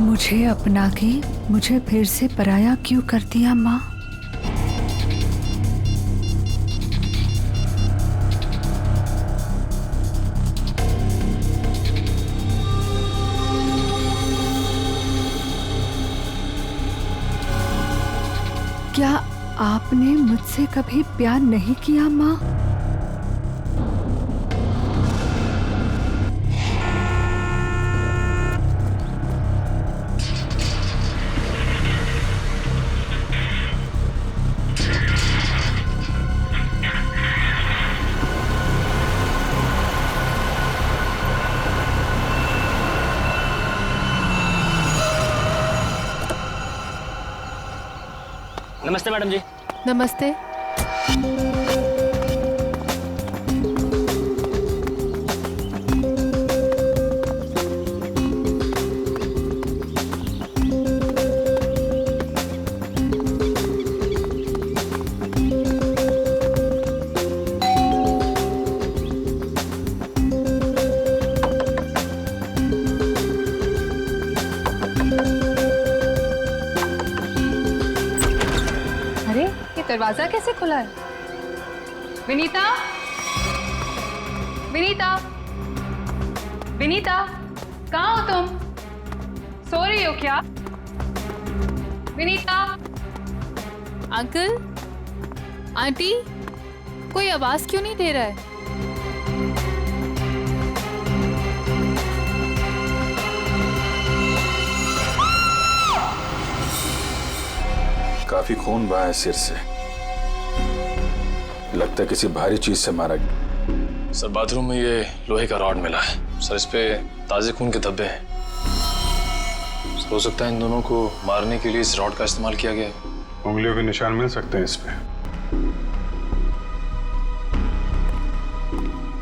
मुझे अपना के मुझे फिर से पराया क्यों कर दिया माँ? क्या आपने मुझसे कभी प्यार नहीं किया माँ? नमस्ते मैडम जी। नमस्ते। दरवाजा कैसे खुला है? विनीता, विनीता, विनीता, कहाँ हो तुम? सो रही हो क्या? विनीता। अंकल, आंटी, कोई आवाज क्यों नहीं दे रहा है? काफी खून बहा है सिर से, लगता है किसी भारी चीज से मारा गया। सर बाथरूम में ये लोहे का रॉड मिला है सर, इस पे ताजे खून के धब्बे हैं। सर हो सकता है इन दोनों को मारने के लिए इस रॉड का इस्तेमाल किया गया है। उंगलियों के निशान मिल सकते हैं इस पे।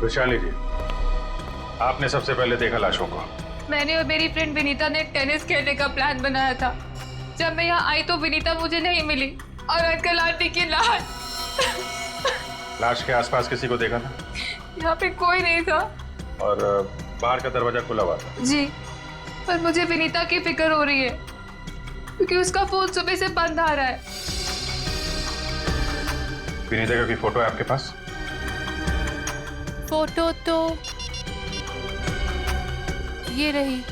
वैशाली जी, आपने सबसे पहले देखा लाशों को? मैंने और मेरी फ्रेंड विनीता ने टेनिस खेलने का प्लान बनाया था। जब मैं यहाँ आई तो विनीता मुझे नहीं मिली और अंकल आंटी की लाश। लाश के आसपास किसी को देखा था? यहाँ पे कोई नहीं था। और बाहर का दरवाजा खुला हुआ था? जी, पर मुझे विनीता की फिक्र हो रही है क्योंकि उसका फोन सुबह से बंद आ रहा है। विनीता का कोई फोटो है आपके पास? फोटो तो ये रही।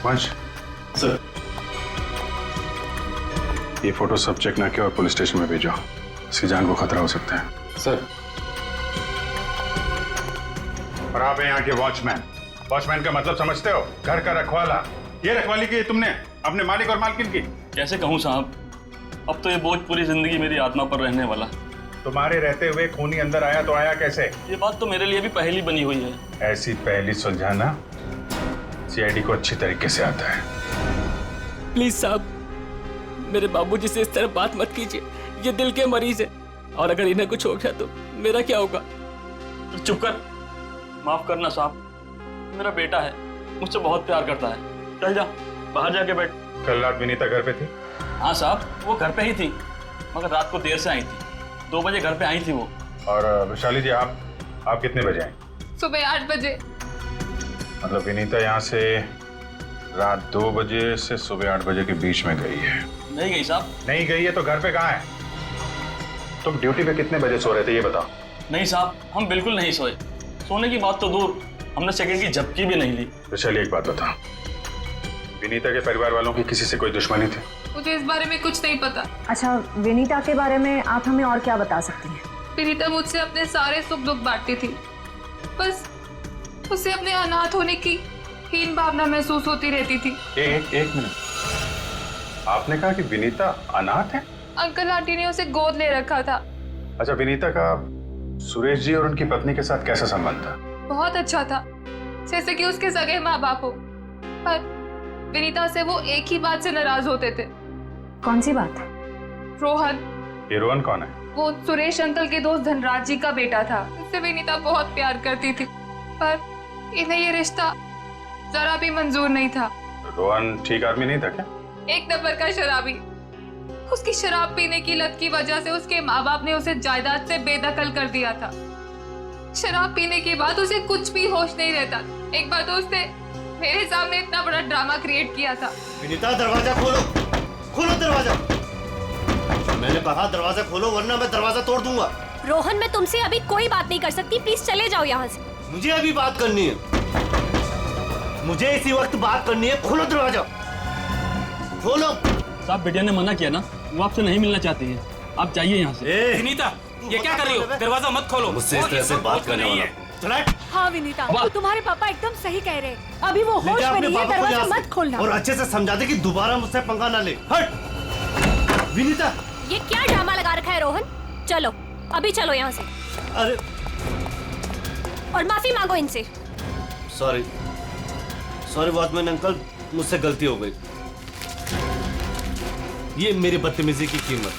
वंश सर, ये फोटो सब चेक ना किया और पुलिस स्टेशन में भेजो, इसकी जान को खतरा हो सकता है। सर। और आप हैं यहाँ के वॉचमैन। वॉचमैन का मतलब समझते हो? घर का रखवाला। ये रखवाली की तुमने अपने मालिक और मालकिन की? कैसे कहूँ साहब, अब तो ये बोझ पूरी जिंदगी मेरी आत्मा पर रहने वाला। तुम्हारे रहते हुए खूनी अंदर आया तो आया कैसे? ये बात तो मेरे लिए भी पहेली बनी हुई है। ऐसी पहेली सुलझाना सीआईडी को अच्छी तरीके से आता है। प्लीज साहब, मेरे बाबूजी से इस तरह बात मत कीजिए, ये दिल के मरीज है और अगर इन्हें कुछ हो गया तो मेरा क्या होगा? चुप कर, माफ करना साहब, मेरा बेटा है, मुझसे बहुत प्यार करता है। चल जा, बाहर जाके बैठ। कल रात विनीता घर पे थी? हाँ साहब, वो घर पे ही थी, मगर रात को देर से आई थी। 2 बजे घर पे आई थी वो। और वैशाली जी, आप कितने बजे आई? सुबह 8 बजे। मतलब विनीता यहाँ से रात 2 बजे से सुबह 8 बजे के बीच में गई है? नहीं गई साहब। नहीं गई है तो घर पे कहाँ है? तुम ड्यूटी पे कितने बजे सो रहे थे ये बताओ। नहीं साहब, हम बिल्कुल नहीं सोए। सोने की बात तो दूर, हमने सेकंड की झपकी भी नहीं ली। वैशाली एक बात बता, विनीता के परिवार वालों की किसी से कोई दुश्मनी थी? मुझे इस बारे में कुछ नहीं पता। अच्छा, विनीता के बारे में आप हमें और क्या बता सकती हैं? विनीता मुझसे अपने सारे सुख दुख बांटती थी, बस उसे अपने अनाथ होने की हीन भावना महसूस होती रहती थी। एक मिनट, आपने कहा कि विनीता अनाथ है? अंकल आंटी ने उसे गोद ले रखा था। अच्छा, विनीता का सुरेश जी और उनकी पत्नी के साथ कैसा संबंध था? बहुत अच्छा था, जैसे कि उसके सगे माँ बाप हो। पर विनीता से वो एक ही बात से नाराज होते थे। कौन सी बात? रोहन। ये रोहन कौन है? वो सुरेश अंकल के दोस्त धनराज जी का बेटा था। उससे विनीता बहुत प्यार करती थी, पर इन्हें ये रिश्ता जरा भी मंजूर नहीं था। रोहन ठीक आदमी नहीं था क्या? एक नंबर का शराबी। उसकी शराब पीने की लत की वजह से उसके माँ बाप ने उसे जायदाद से बेदखल कर दिया था। शराब पीने के बाद उसे कुछ भी होश नहीं रहता। एक बार तो उसने मेरे सामने इतना बड़ा ड्रामा क्रिएट किया था। विनीता दरवाजा खोलो, खोलो दरवाजा। मैंने कहा दरवाजा खोलो वरना मैं दरवाजा तोड़ दूंगा। रोहन, मैं तुमसे अभी कोई बात नहीं कर सकती, प्लीज चले जाओ यहाँ से। मुझे अभी बात करनी है, मुझे इसी वक्त बात करनी है। खोलो दरवाजा, खोलो। साहब बिटिया ने मना किया ना, वो आपसे नहीं मिलना चाहती है, आप जाइए यहाँ से। विनीता, ये क्या कर रही हो? दरवाजा मत खोलो। मुझसे इस तरह से बात करने वाला चला। हाँ विनीता, तुम्हारे पापा एकदम सही कह रहे हैं। अभी वो होश में नहीं है, दरवाजा मत खोलना। और अच्छे से समझा दे कि दोबारा मुझसे पंगा ना ले। हट विनीता। ये क्या ड्रामा लगा रखा है रोहन? चलो अभी चलो यहाँ से। अरे और माफी मांगो इनसे। सॉरी सॉरी वॉचमैन अंकल, मुझसे गलती हो गई। ये मेरी बदतमीजी की कीमत।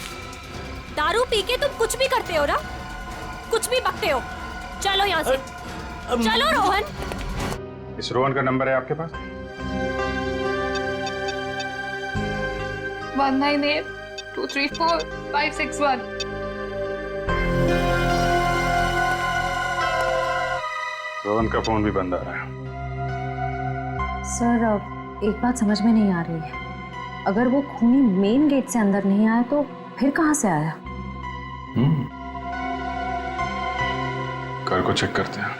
दारू पी के तुम कुछ भी करते हो ना, कुछ भी बकते हो। चलो यहाँ से, चलो रोहन। इस रोहन का नंबर है आपके पास? 198234-561। रोहन का फोन भी बंद आ रहा है। सर, अब एक बात समझ में नहीं आ रही है। अगर वो खूनी मेन गेट से अंदर नहीं आया तो फिर कहाँ से आया? घर को चेक करते हैं।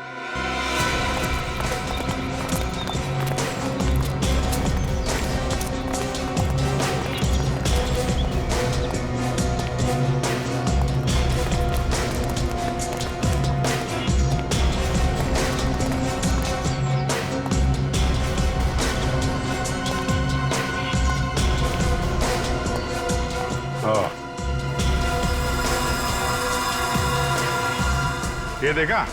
ये देखा?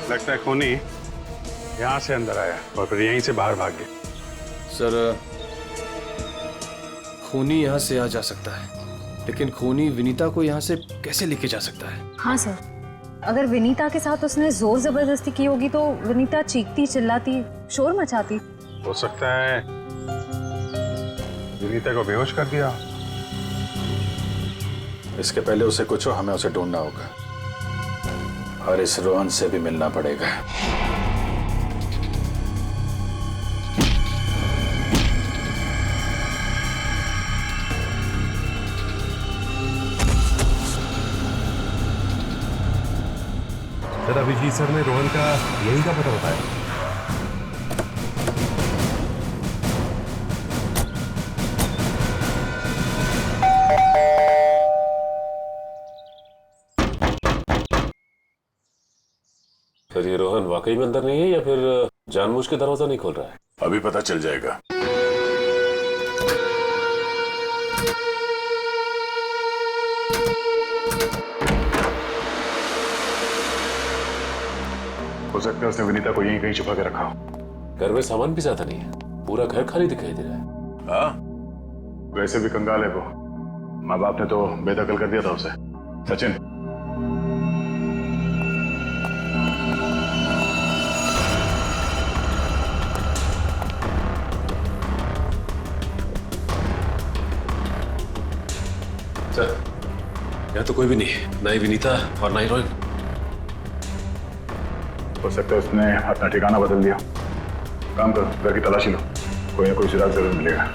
लगता है खूनी यहाँ से अंदर आया और फिर यहीं से बाहर भाग गया। सर, खूनी यहाँ से आ जा सकता है, लेकिन खूनी विनीता को यहाँ से कैसे लेके जा सकता है? हाँ सर, अगर विनीता के साथ उसने जोर जबरदस्ती की होगी तो विनीता चीखती चिल्लाती शोर मचाती। हो सकता है विनीता को बेहोश कर दिया। इसके पहले उसे कुछ हो, हमें उसे ढूंढना होगा और इस रोहन से भी मिलना पड़ेगा। सर, अभिजीत सर ने रोहन का यही का पता बताया। सर, ये रोहन वाकई में अंदर नहीं है या फिर जानबूझ के दरवाजा नहीं खोल रहा है? अभी पता चल जाएगा। हो सकता है उसने विनीता को यहीं कहीं छुपा के रखा हो। घर में सामान भी ज्यादा नहीं है, पूरा घर खाली दिखाई दे रहा है। हाँ, वैसे भी कंगाल है वो। माँ बाप ने तो बेदखल कर दिया था उसे। सचिन, सर, यहाँ तो कोई भी नहीं है, ना ही विनीता और ना ही रोहन। हो सकता है उसने अपना ठिकाना बदल दिया। काम करो, घर की तलाशी लो, कोई ना कोई सुराग जरूर मिलेगा।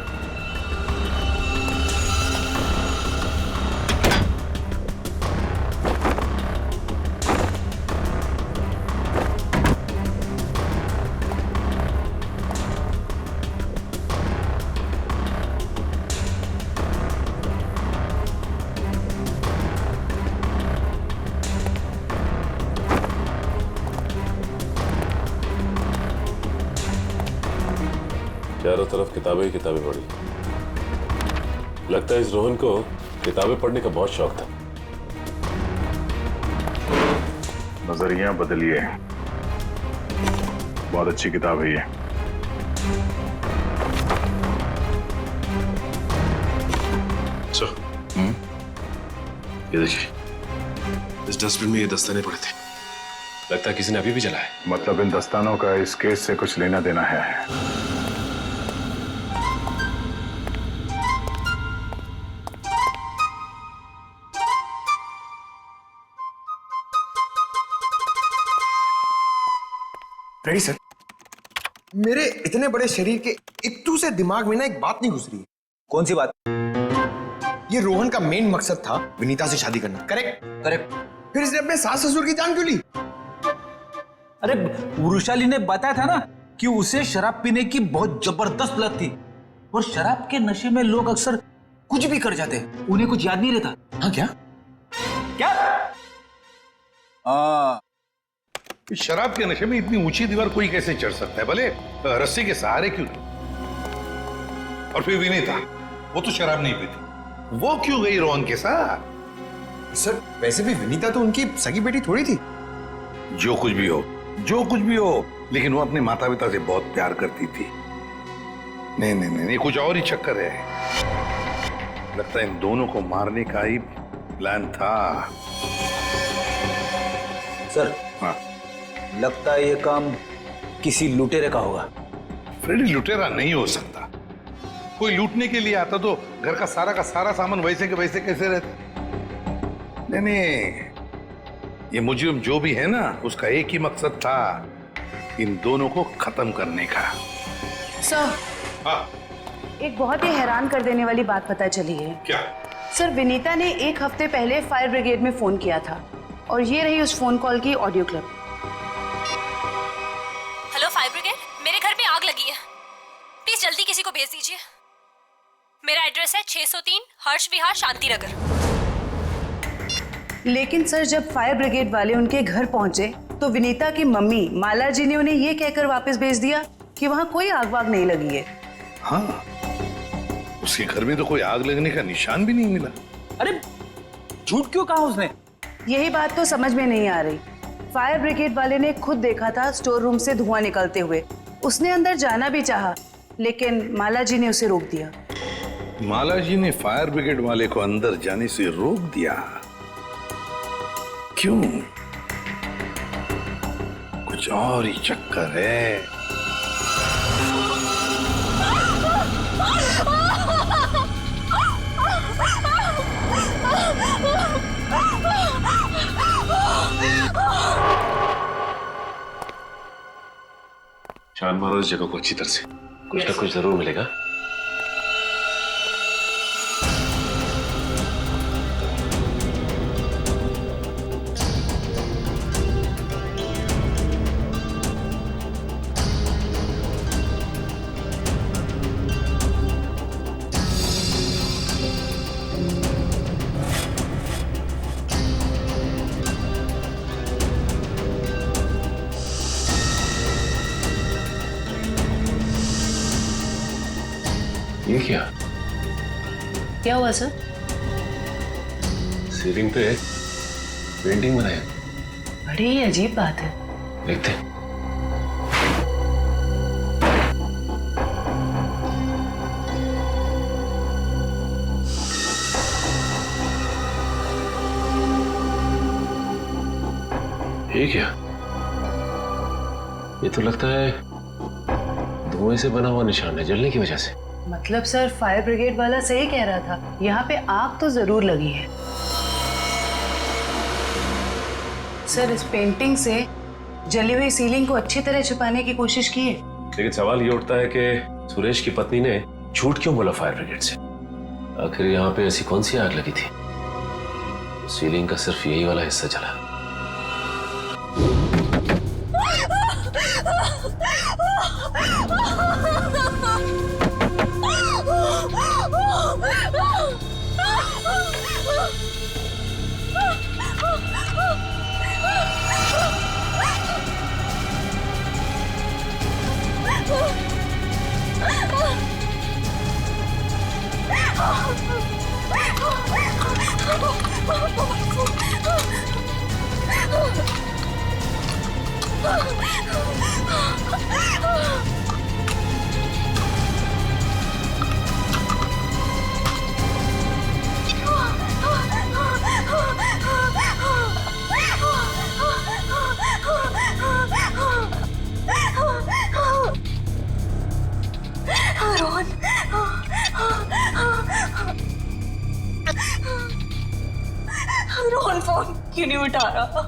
चारों तरफ किताबें ही किताबें पढ़ी। लगता है इस रोहन को किताबें पढ़ने का बहुत शौक था। नजरिया बदलिए, बहुत अच्छी किताब है ये। ये देखिए, इस डस्टबिन में ये दस्ताने पड़े थे। लगता है किसी ने अभी भी जलाया। मतलब इन दस्तानों का इस केस से कुछ लेना देना है। फ्रेडी सर, मेरे इतने बड़े शरीर के इत्तू से दिमाग में ना एक बात नहीं घुस रही है। कौन सी बात? ये रोहन का मेन मकसद था विनीता से शादी करना, करेक्ट? करेक्ट। फिर इसने अपने सास ससुर की जान क्यों ली? अरे वृषाली ने बताया था ना कि उसे शराब पीने की बहुत जबरदस्त लत थी, और शराब के नशे में लोग अक्सर कुछ भी कर जाते हैं, उन्हें कुछ याद नहीं रहता। हाँ क्या? क्या? शराब के नशे में इतनी ऊंची दीवार कोई कैसे चढ़ सकता है, भले रस्सी के सहारे क्यों? और फिर विनीता, वो तो शराब नहीं पीती, वो क्यों गई रोहन के साथ? सर वैसे भी विनीता तो उनकी सगी बेटी थोड़ी थी। जो कुछ भी हो, जो कुछ भी हो, लेकिन वो अपने माता पिता से बहुत प्यार करती थी। नहीं नहीं नहीं, कुछ और ही चक्कर है। लगता है इन दोनों को मारने का ही प्लान था। सर, हाँ, लगता है ये काम किसी लुटेरे का होगा। फ्रेडी लुटेरा नहीं हो सकता। कोई लूटने के लिए आता तो घर का सारा सामान वैसे के वैसे कैसे रहता? नहीं नहीं, ये मुजरिम जो भी है ना, उसका एक ही मकसद था, इन दोनों को खत्म करने का। सर, हाँ, एक बहुत ही हैरान कर देने वाली बात पता चली है। क्या? सर, विनीता ने 1 हफ्ते पहले फायर ब्रिगेड में फोन किया था, और ये रही उस फोन कॉल की audio clip. Hello fire brigade, मेरे घर पे आग लगी है, प्लीज जल्दी किसी को भेज दीजिए। मेरा एड्रेस है 603 हर्ष विहार शांति नगर। लेकिन सर, जब फायर ब्रिगेड वाले उनके घर पहुंचे तो विनीता की मम्मी माला जी ने उन्हें ये कहकर वापस भेज दिया कि वहां कोई आग वाग नहीं लगी है। हाँ, उसके घर में तो कोई आग लगने का निशान भी नहीं मिला। अरे झूठ क्यों कहा उसने? यही बात तो समझ में नहीं आ रही। फायर ब्रिगेड वाले ने खुद देखा था स्टोर रूम से धुआं निकलते हुए, उसने अंदर जाना भी चाहा, लेकिन माला जी ने उसे रोक दिया। माला जी ने फायर ब्रिगेड वाले को अंदर जाने से रोक दिया? क्यों? कुछ और ही चक्कर है। छान मारो इस जगह को अच्छी तरह से, कुछ ना कुछ जरूर मिलेगा। ये क्या हुआ सर? सीलिंग पे पेंटिंग बनाया। बड़ी ही अजीब बात है। देखते हैं। ये क्या? ये तो लगता है धुएं से बना हुआ निशान है, जलने की वजह से। मतलब सर, फायर ब्रिगेड वाला सही कह रहा था, यहाँ पे आग तो जरूर लगी है। सर, इस पेंटिंग से जली हुई सीलिंग को अच्छी तरह छुपाने की कोशिश की है। लेकिन सवाल ये उठता है कि सुरेश की पत्नी ने झूठ क्यों बोला फायर ब्रिगेड से? आखिर यहाँ पे ऐसी कौन सी आग लगी थी? सीलिंग का सिर्फ यही वाला हिस्सा जला। रोहन फोन क्यों नहीं उठा रहा?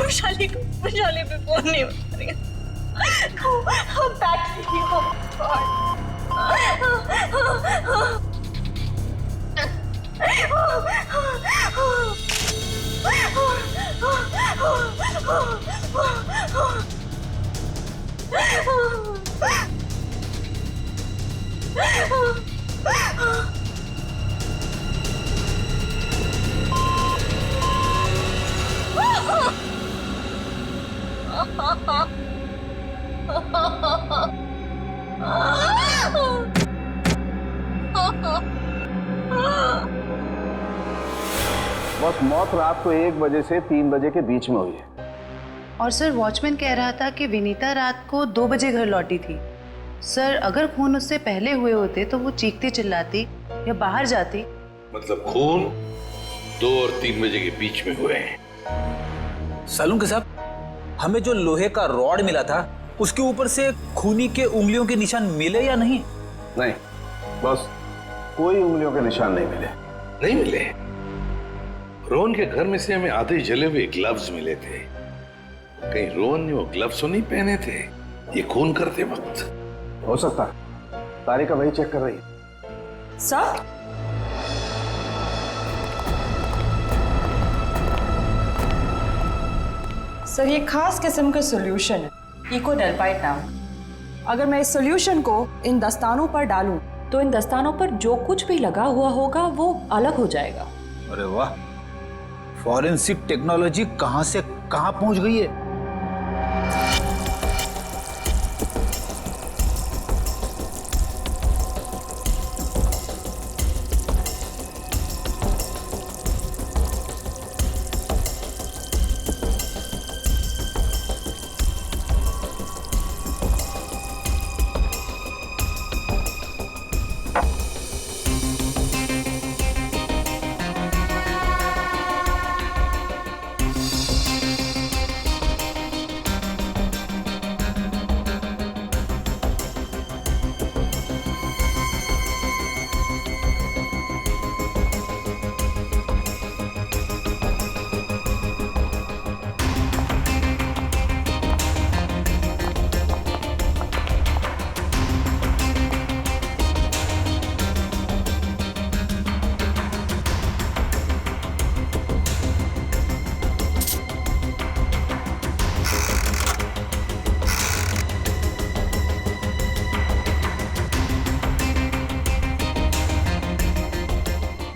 वैशाली पे फोन नहीं बता रही। बैटरी बस मौत रात को 1 बजे से 3 बजे के बीच में हुई है। और सर वॉचमैन कह रहा था कि विनीता रात को 2 बजे घर लौटी थी। सर अगर खून उससे पहले हुए होते तो वो चीखती चिल्लाती या बाहर जाती। मतलब खून 2 और 3 बजे के बीच में हुए हैं। सालून साहब, हमें जो लोहे का रॉड मिला था उसके ऊपर से खूनी के उंगलियों के निशान मिले या नहीं? नहीं, बस कोई उंगलियों के निशान नहीं मिले। नहीं मिले? रोहन के घर में से हमें आधे जले हुए ग्लव्स मिले थे। कहीं रोहन ने वो ग्लव्स तो नहीं पहने थे ये खून करते वक्त? हो सकता है, तारिका वही चेक कर रही है। सर सर ये खास किस्म का सॉल्यूशन है, इकोडेल्पाइट नाम। अगर मैं इस सॉल्यूशन को इन दस्तानों पर डालूं तो इन दस्तानों पर जो कुछ भी लगा हुआ होगा वो अलग हो जाएगा। अरे वाह, फॉरेंसिक टेक्नोलॉजी कहां से कहां पहुंच गई है।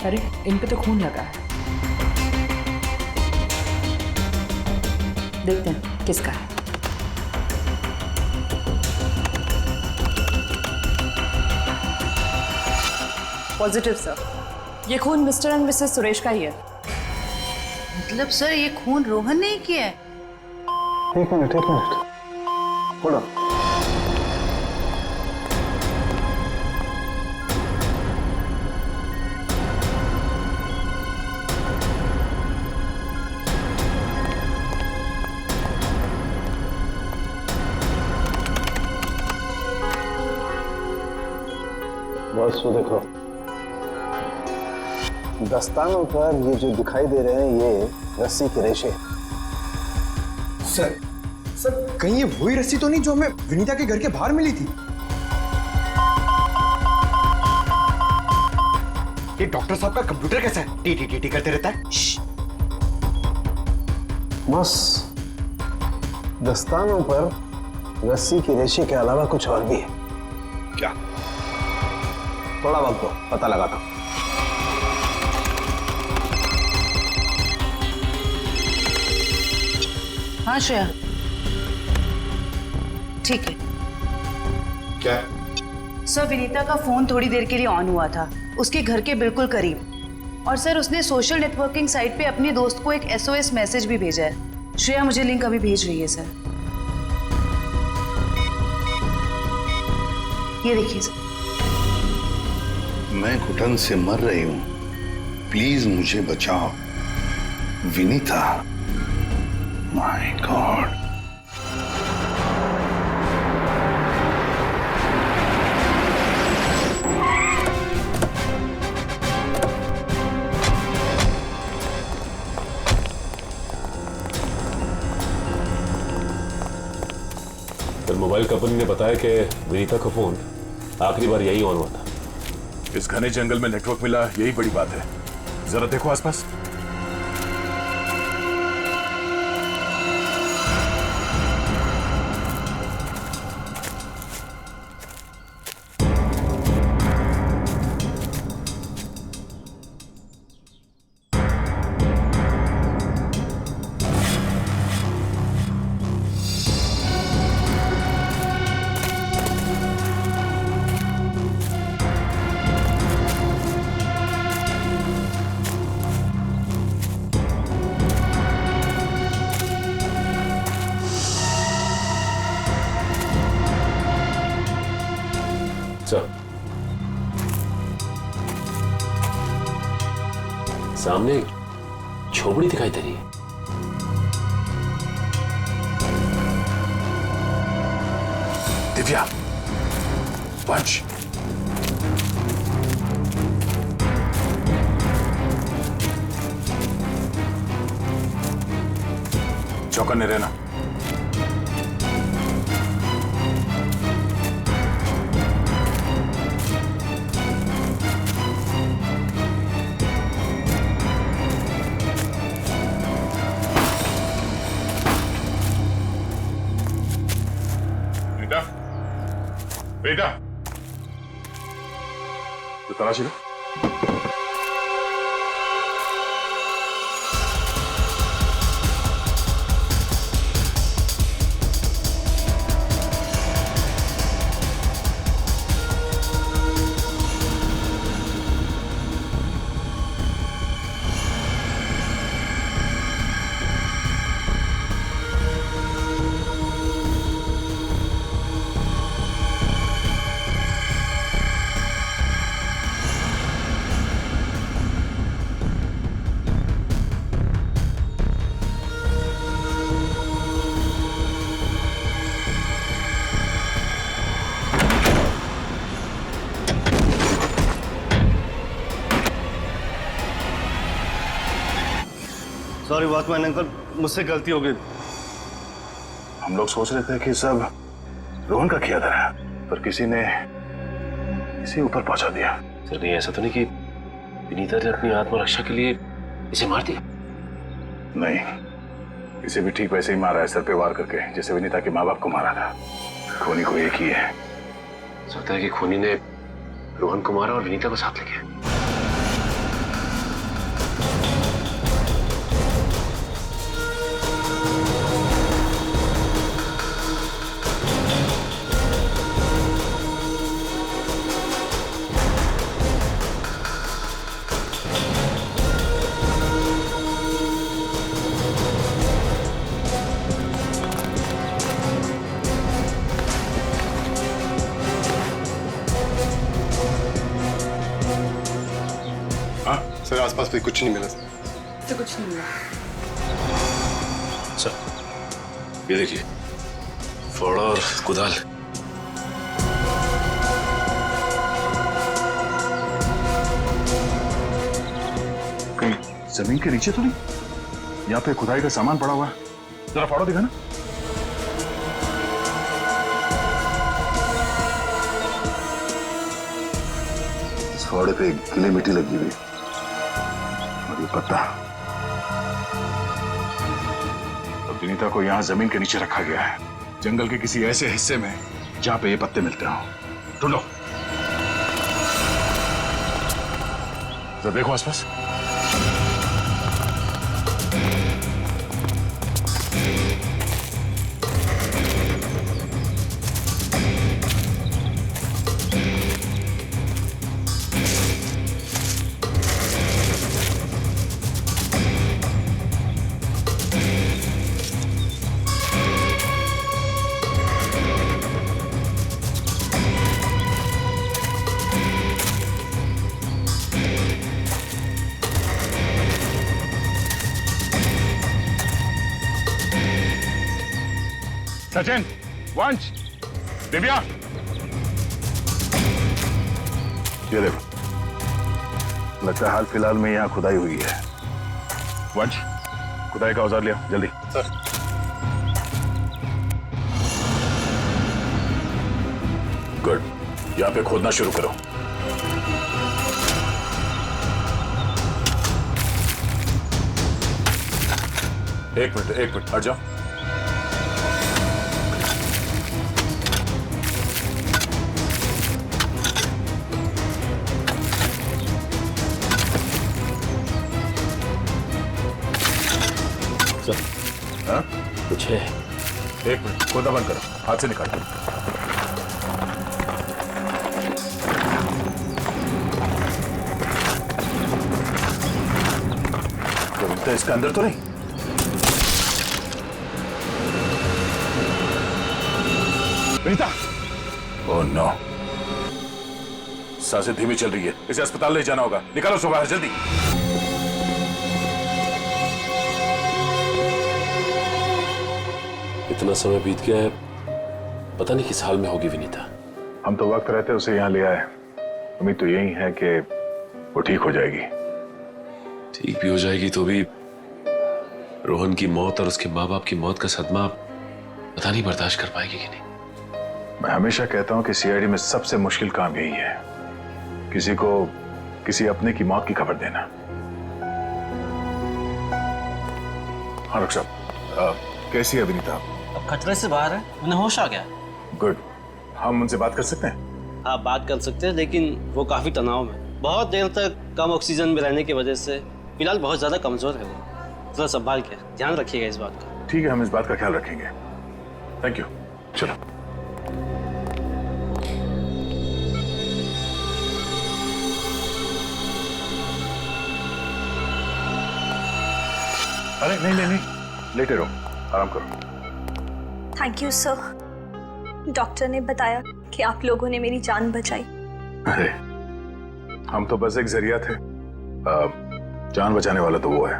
अरे इन पे तो खून लगा है, देखते हैं किसका है। पॉजिटिव सर, ये खून मिस्टर एंड मिसेस सुरेश का ही है। मतलब सर ये खून रोहन ने ही किया है? एक मिनट होल्ड ऑन। बस वो देखो, दस्तानों पर ये जो दिखाई दे रहे हैं ये रस्सी के रेशे। सर कहीं ये वही रस्सी तो नहीं जो हमें विनीता के घर के बाहर मिली थी? ये डॉक्टर साहब का कंप्यूटर कैसा है? टी करते रहता है। बस दस्तानों पर रस्सी के रेशे के अलावा कुछ और भी है। क्या? थोड़ा वक्त दो, पता लगाता हूं। हाँ श्रेया, ठीक है। क्या? सर विनीता का फोन थोड़ी देर के लिए ऑन हुआ था, उसके घर के बिल्कुल करीब। और सर उसने सोशल नेटवर्किंग साइट पे अपने दोस्त को एक SOS मैसेज भी भेजा है। श्रेया मुझे लिंक अभी भेज रही है सर, ये देखिए सर। मैं घुटन से मर रही हूं, प्लीज मुझे बचाओ। Vinita, my God. Mobile company ने बताया कि विनीता का फोन आखिरी बार यही ऑन हुआ था। इस घने जंगल में नेटवर्क मिला, यही बड़ी बात है। जरा देखो आसपास। सामने झोपड़ी दिखाई दे रही है। दिव्या, वंश, चौकन्ने रहना। बेटा, तो तलाशी लो। सॉरी वॉचमैन अंकल, मुझसे गलती हो गई। हम लोग सोच रहे थे कि सब रोहन का किया था, पर किसी ने इसे ऊपर पहुंचा दिया। सर नहीं, ऐसा तो नहीं कि विनीता ने अपनी आत्मरक्षा के लिए इसे मार दिया? नहीं, इसे भी ठीक वैसे ही मारा है, सर पे वार करके, जैसे विनीता के माँ बाप को मारा था। खूनी को एक ही है। लगता है कि खूनी ने रोहन को मारा और विनीता को साथ ले गया। सर आसपास भी कुछ नहीं मिला। तो कुछ नहीं मिला। सर ये देखिए, फावड़ा और कुदाल। कहीं जमीन के नीचे तो नहीं? यहाँ पे खुदाई का सामान पड़ा हुआ है, जरा फावड़ा दिखा ना। इस फावड़े पे गीली मिट्टी लगी हुई और ये पत्ता। तो विनीता को यहाँ जमीन के नीचे रखा गया है, जंगल के किसी ऐसे हिस्से में जहां पे ये पत्ते मिलते हो। ढूंढो, जरा देखो आसपास। सचिन, वंश, दिव्या, ये देखो, लगता है हाल फिलहाल में यहाँ खुदाई हुई है। वंश, खुदाई का औजार लिया जल्दी। सर। गुड, यहाँ पे खोदना शुरू करो। एक मिनट हट जाओ। सर कुछ है? एक मिनट, खोदना बंद करो, हाथ से निकालो। तो इसके अंदर तो नहीं? विनीता! ओह नो, सांसें धीमी चल रही है, इसे अस्पताल ले जाना होगा। निकालो उसको बाहर जल्दी। इतना समय बीत गया है, पता नहीं किस हाल में होगी विनीता। हम तो वक्त रहते उसे यहाँ ले आए, उम्मीद तो यही है कि वो ठीक हो जाएगी। ठीक भी हो जाएगी तो भी रोहन की मौत और उसके माँ बाप की मौत का सदमा पता नहीं बर्दाश्त कर पाएगी कि नहीं। मैं हमेशा कहता हूं कि सीआईडी में सबसे मुश्किल काम यही है, किसी को किसी अपने की मौत की खबर देना। हाँ डॉक्टर साहब, कैसी है विनीता? अब खतरे से बाहर है, उन्हें होश आ गया। गुड, हम उनसे बात कर सकते हैं? हाँ बात कर सकते हैं, लेकिन वो काफी तनाव में, बहुत देर तक कम ऑक्सीजन में रहने की वजह से फिलहाल बहुत ज्यादा कमजोर है वो। थोड़ा संभाल के ध्यान रखिएगा इस बात का। ठीक है, हम इस बात का ख्याल रखेंगे। Thank you. चलो। अरे नहीं, लेटे रहो, आराम करो। Thank you sir. डॉक्टर ने बताया कि आप लोगों ने मेरी जान बचाई। अरे हम तो बस एक जरिया थे, जान बचाने वाला तो वो है।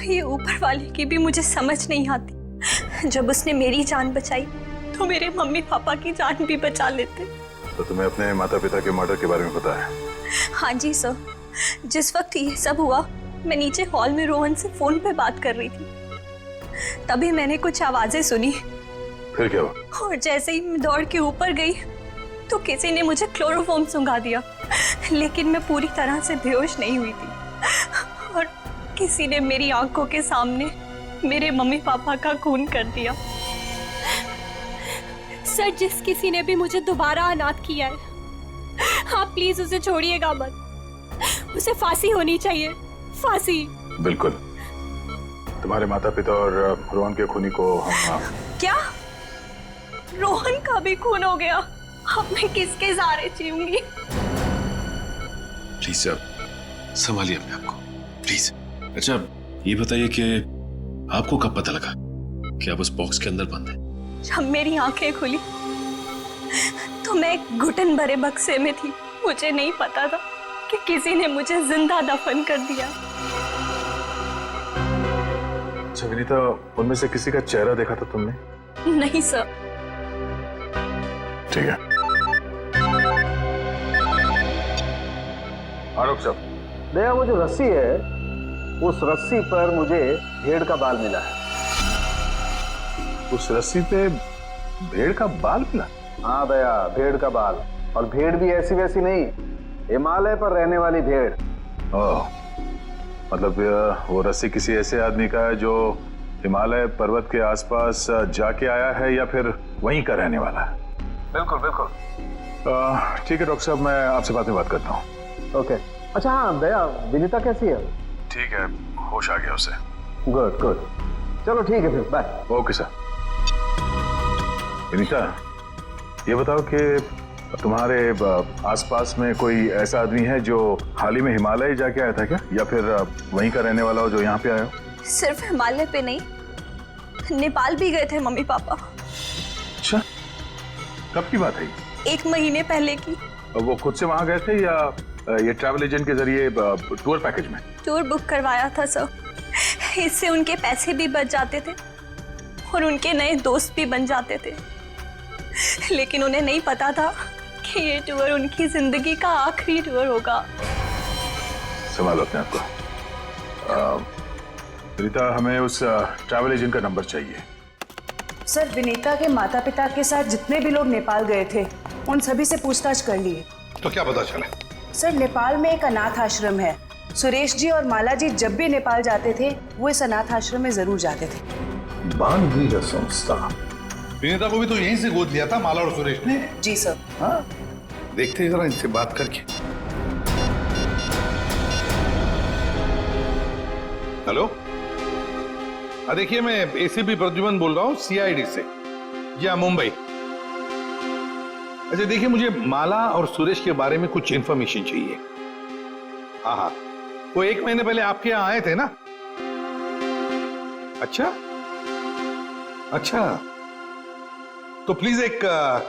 ये ऊपर वाले की भी मुझे समझ नहीं आती। जब उसने मेरी जान बचाई तो मेरे मम्मी पापा की जान भी बचा लेते। तो तुम्हें अपने माता पिता के मर्डर के बारे में पता है? हाँ जी सर, जिस वक्त ये सब हुआ मैं नीचे हॉल में रोहन से फोन पे बात कर रही थी, तभी मैंने कुछ आवाजें सुनी। फिर क्या हुआ? और जैसे ही मैं दौड़ के ऊपर गई तो किसी ने मुझे क्लोरोफॉर्म सुंघा दिया, लेकिन मैं पूरी तरह से बेहोश नहीं हुई थी। और किसी ने मेरी आंखों के सामने मेरे मम्मी पापा का खून कर दिया। सर, जिस किसी ने भी मुझे दोबारा अनाथ किया है, आप प्लीज उसे छोड़िएगा मत। उसे फांसी होनी चाहिए, फांसी। बिल्कुल, तुम्हारे माता पिता और रोहन के खूनी को हम। क्या? रोहन का भी खून हो गया? अब मैं किसके सहारे जीऊंगी? प्लीज सर, संभालिए अपने आप को, प्लीज। अच्छा ये बताइए कि आपको कब पता लगा कि आप उस बॉक्स के अंदर बंद हैं? जब मेरी आंखें खुली तो मैं एक घुटन भरे बक्से में थी। मुझे नहीं पता था कि किसी ने मुझे जिंदा दफन कर दिया। अच्छा विनीता, उनमें से किसी का चेहरा देखा था तुमने? नहीं सर। ठीक है। डॉक्टर साहब, दया, वो जो रस्सी है, उस रस्सी पर मुझे भेड़ का बाल मिला है। उस रस्सी पे भेड़ का बाल मिला? हाँ दया, भेड़ का बाल, और भेड़ भी ऐसी वैसी नहीं, हिमालय पर रहने वाली भेड़। ओह, मतलब वो रस्सी किसी ऐसे आदमी का है जो हिमालय पर्वत के आसपास जाके आया है या फिर वहीं का रहने वाला है? बिल्कुल बिल्कुल। ठीक है डॉक्टर साहब, मैं आपसे बाद में बात करता हूँ। ओके। अच्छा हाँ दया, विनीता कैसी है? ठीक है, होश आ गया उसे। गुड गुड, चलो ठीक है फिर, बाय। Okay sir. विनीता, ये बताओ कि तुम्हारे आसपास में कोई ऐसा आदमी है जो हाल ही में हिमालय जाके आया था क्या, या फिर वहीं का रहने वाला हो जो यहाँ पे आया हो? सिर्फ हिमालय पे नहीं, नेपाल भी गए थे मम्मी पापा। अच्छा, कब की बात है? 1 महीने पहले की। वो खुद से वहां गए थे या ये ट्रैवल एजेंट के जरिए टूर पैकेज में? टूर बुक करवाया था सर, इससे उनके पैसे भी बच जाते थे और उनके नए दोस्त भी बन जाते थे। लेकिन उन्हें नहीं पता था कि ये टूर उनकी जिंदगी का आखिरी टूर होगा। संभालो अपने आप को। विनीता, हमें उस ट्रैवल एजेंट का नंबर चाहिए। सर, विनीता के माता पिता के साथ जितने भी लोग नेपाल गए थे उन सभी से पूछताछ कर ली है। तो क्या पता चला? सर, नेपाल में एक अनाथ आश्रम है। सुरेश जी और माला जी जब भी नेपाल जाते थे वो इस अनाथ आश्रम में जरूर जाते थे। बानवीर संस्था। विनीता को भी तो यहीं से गोद लिया था माला और सुरेश ने। जी सर। हाँ, देखते हैं जरा इनसे बात करके। हेलो, देखिए मैं एसीपी प्रद्युमन बोल रहा हूँ सीआईडी से। जी हाँ, मुंबई। अच्छा देखिए, मुझे माला और सुरेश के बारे में कुछ इंफॉर्मेशन चाहिए। हाँ हाँ, वो 1 महीने पहले आपके यहाँ आए थे ना? अच्छा अच्छा, तो प्लीज एक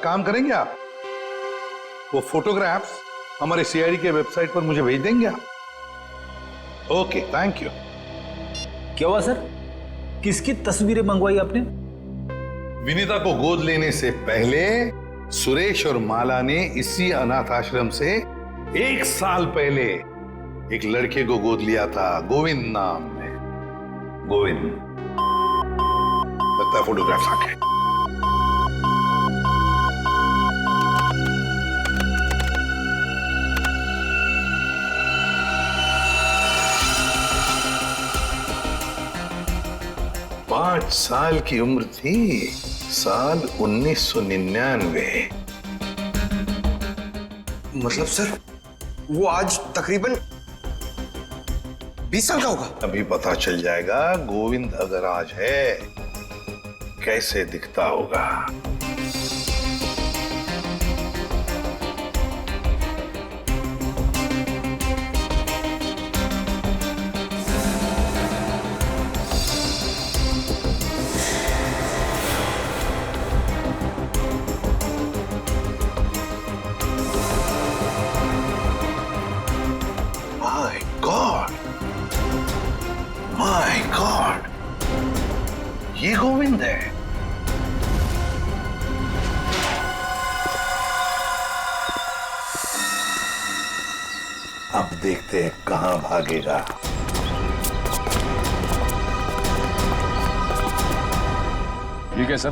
काम करेंगे आप, वो फोटोग्राफ्स हमारे सीआईडी के वेबसाइट पर मुझे भेज देंगे आप? Okay, thank you. क्या हुआ सर? किसकी तस्वीरें मंगवाई आपने? विनीता को गोद लेने से पहले सुरेश और माला ने इसी अनाथ आश्रम से 1 साल पहले एक लड़के को गोद लिया था, गोविंद नाम में। गोविंद, लगता है फोटोग्राफ्स आ गए। पांच साल की उम्र थी, साल 1999। मतलब सर, वो आज तकरीबन 20 साल का होगा। अभी पता चल जाएगा गोविंद अगर आज है कैसे दिखता होगा। माय गॉड, ये गोविंद है। अब देखते हैं कहां भागेगा। ठीक है सर,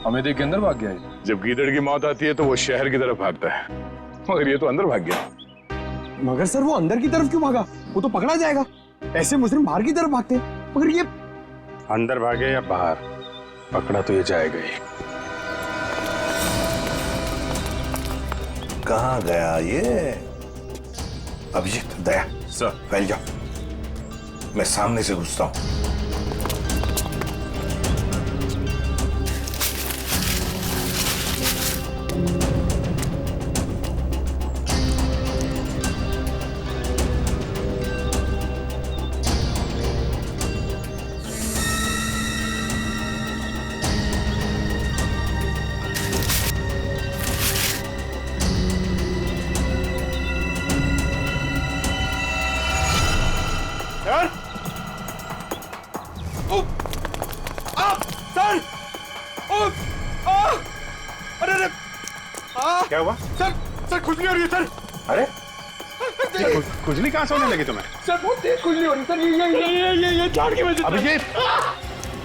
हमें देख के अंदर भाग गया है। जब गीदड़ की मौत आती है तो वो शहर की तरफ भागता है, मगर ये तो अंदर भाग गया। मगर सर, वो अंदर की तरफ क्यों भागा? वो तो पकड़ा जाएगा। ऐसे मुजरिम बाहर की तरफ भागते हैं, मगर ये अंदर भागे या बाहर, पकड़ा तो ये जाएगा ही। कहां गया ये? अभिजीत, दया सर, फैल जाओ, मैं सामने से घुसता हूं। क्या हुआ? सर खुजली हो रही है सर। अरे खुजली कहां से होने लगी तुम्हें? सर बहुत तेज खुजली हो रही है सर। ये झाड़ की वजह से। अभिजीत,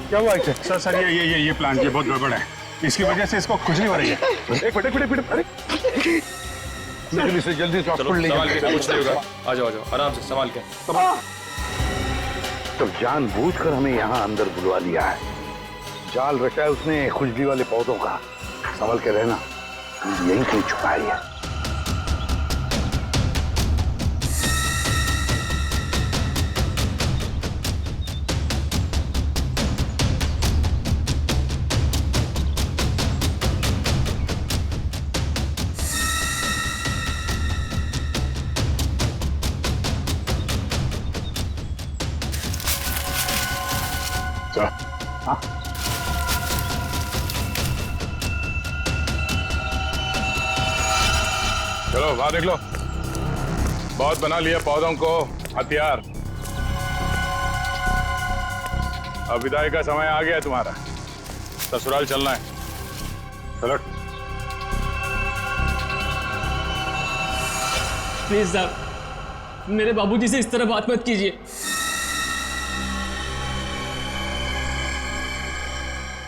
क्या हुआ इसे? सर ये प्लांट ये बहुत गड़बड़ है, इसकी वजह से इसको खुजली हो रही है। एक मिनट, अरे जल्दी से हॉस्पिटल ले जाओ। कुछ नहीं होगा, आ जाओ आराम से संभाल के। तो जानबूझकर हमें यहाँ अंदर बुलवा लिया है, जाल रचा है उसने खुजली वाले पौधों का। संभल के रहना, यहीं कहीं छुपाई है। हाँ? चलो वहां देख लो, बहुत बना लिया पौधों को हथियार। अब विदाई का समय आ गया तुम्हारा, ससुराल चलना है। चलो प्लीज साहब, मेरे बाबूजी से इस तरह बात मत कीजिए।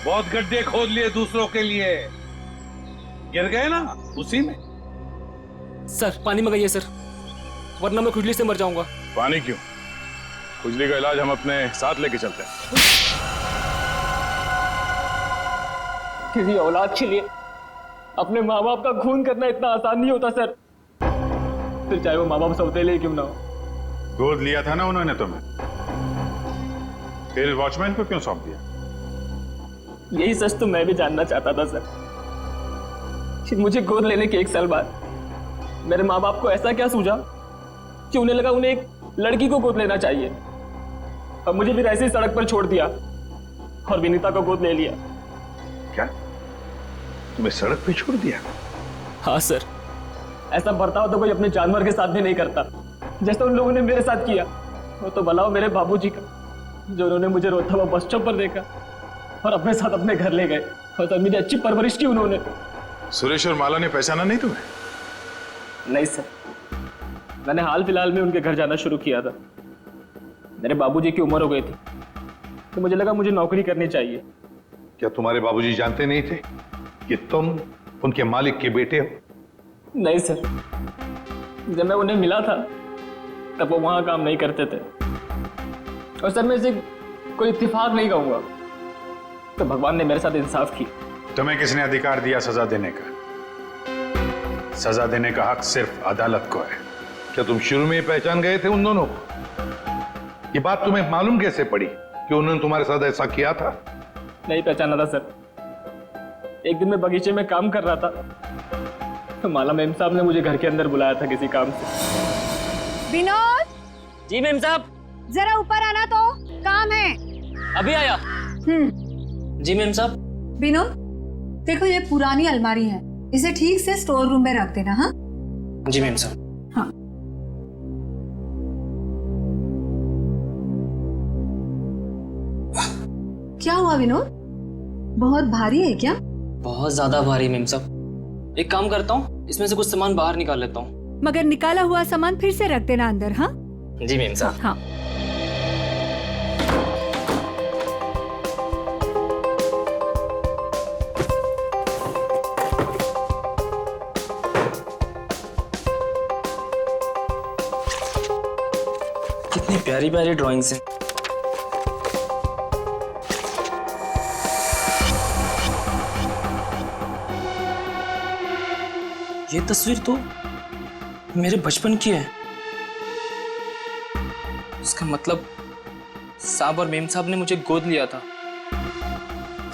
बहुत गड्ढे खोद लिए दूसरों के लिए, गिर गए ना उसी में। सर पानी मंगाइए सर, वरना मैं खुजली से मर जाऊंगा। पानी क्यों? खुजली का इलाज हम अपने साथ लेके चलते हैं। किसी औलाद के लिए अपने माँ बाप का खून करना इतना आसान नहीं होता सर, फिर चाहे वो माँ बाप सौतेले क्यों ना हो। गोद लिया था ना उन्होंने तुम्हें, फिर वॉचमैन को क्यों सौंप दिया? यही सच तो मैं भी जानना चाहता था सर, कि मुझे गोद लेने के 1 साल बाद मेरे माँ बाप को ऐसा क्या सूझा कि उन्हें लगा उन्हें एक लड़की को गोद लेना चाहिए, और मुझे फिर ऐसे ही सड़क पर छोड़ दिया और विनीता को गोद ले लिया। क्या तुम्हें सड़क पे छोड़ दिया? हाँ सर, ऐसा बर्ताव तो कोई अपने जानवर के साथ भी नहीं करता जैसा उन लोगों ने मेरे साथ किया। वो तो भला हो मेरे बाबूजी का, जो उन्होंने मुझे रोता हुआ बस स्टॉप पर देखा और अपने साथ अपने घर ले गए, और तब मेरी अच्छी परवरिश की उन्होंने। सुरेश और माला ने पहचाना नहीं तुम्हें? नहीं सर, मैंने हाल फिलहाल में उनके घर जाना शुरू किया था। मेरे बाबूजी की उम्र हो गई थी तो मुझे लगा मुझे नौकरी करनी चाहिए। क्या तुम्हारे बाबूजी जानते नहीं थे कि तुम उनके मालिक के बेटे हो? नहीं सर, जब मैं उन्हें मिला था तब वो वहां काम नहीं करते थे, और सर मैं इसे कोई इत्तेफाक नहीं कहूंगा, तो भगवान ने मेरे साथ इंसाफ की। तुम्हें किसने अधिकार दिया सजा देने का? सजा देने का हक सिर्फ अदालत को है। क्या तुम शुरू में ही पहचान गए थे उन दोनों को? ये बात तुम्हें मालूम कैसे पड़ी कि उन्होंने तुम्हारे साथ ऐसा किया था? नहीं पहचाना था सर। एक दिन मैं बगीचे में काम कर रहा था तो माला मैम साहब ने मुझे घर के अंदर बुलाया था किसी काम से। विनोद! जी मैम साहब। जरा ऊपर आना, तो काम है। अभी आया। जी मैम साहब। विनोद, देखो ये पुरानी अलमारी है, इसे ठीक से स्टोर रूम में रख देना। हाँ जी मैम साहब। हाँ। क्या हुआ विनोद, बहुत भारी है क्या? बहुत ज्यादा भारी मैम साहब। एक काम करता हूँ, इसमें से कुछ सामान बाहर निकाल लेता हूँ। मगर निकाला हुआ सामान फिर से रख देना अंदर। हाँ जी मैम साहब। हाँ। कितनी प्यारी प्यारी ड्राइंग्स हैं। ये तस्वीर तो मेरे बचपन की है। इसका मतलब साहब और मेम साहब ने मुझे गोद लिया था।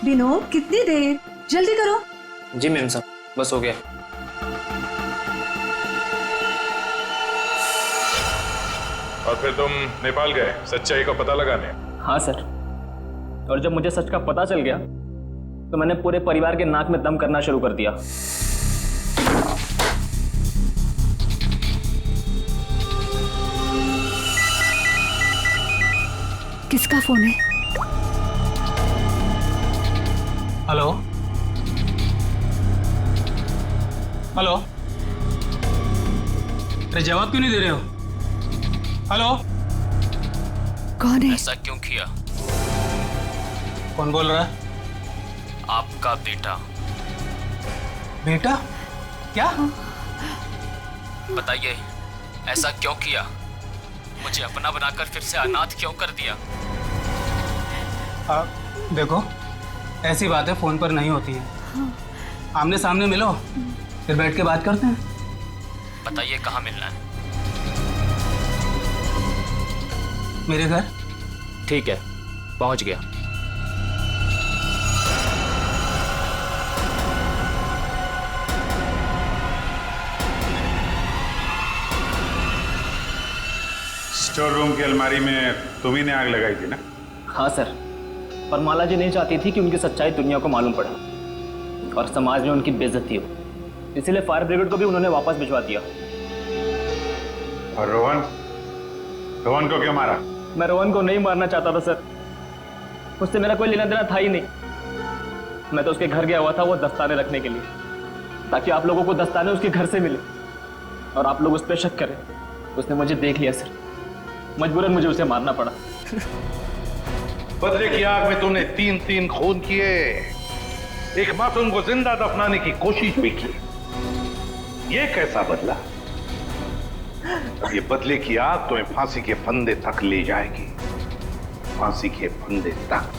विनोद, कितनी देर, जल्दी करो। जी मेम साहब, बस हो गया। और फिर तुम नेपाल गए सच्चाई का पता लगाने? हाँ सर, और जब मुझे सच का पता चल गया तो मैंने पूरे परिवार के नाक में दम करना शुरू कर दिया। किसका फोन है? हेलो हेलो, अरे जवाब क्यों नहीं दे रहे हो? हेलो, कौन है? ऐसा क्यों किया? कौन बोल रहा है? आपका बेटा। बेटा? क्या? बताइए, ऐसा क्यों किया? मुझे अपना बनाकर फिर से अनाथ क्यों कर दिया? देखो, ऐसी बातें फोन पर नहीं होती है। आमने सामने मिलो, फिर बैठ के बात करते हैं। बताइए कहाँ मिलना है? मेरे घर। ठीक है, पहुंच गया। स्टोर रूम की अलमारी में तुम्ही ने आग लगाई थी ना? हाँ सर, पर माला जी नहीं चाहती थी कि उनकी सच्चाई दुनिया को मालूम पड़े और समाज में उनकी बेइज्जती हो, इसीलिए फायर ब्रिगेड को भी उन्होंने वापस भिजवा दिया। और रोहन? रोहन को क्यों मारा? मैं रोहन को नहीं मारना चाहता था सर, उससे मेरा कोई लेना देना था ही नहीं। मैं तो उसके घर गया हुआ था वो दस्ताने रखने के लिए, ताकि आप लोगों को दस्ताने उसके घर से मिले और आप लोग उस पर शक करें। उसने मुझे देख लिया सर, मजबूरन मुझे उसे मारना पड़ा। बदले की आग में तुमने 3-3 खून किए, एक मासूम को जिंदा दफनाने की कोशिश भी की। ये कैसा बदला? अब ये बदले की आग तुम्हें फांसी के फंदे तक ले जाएगी, फांसी के फंदे तक।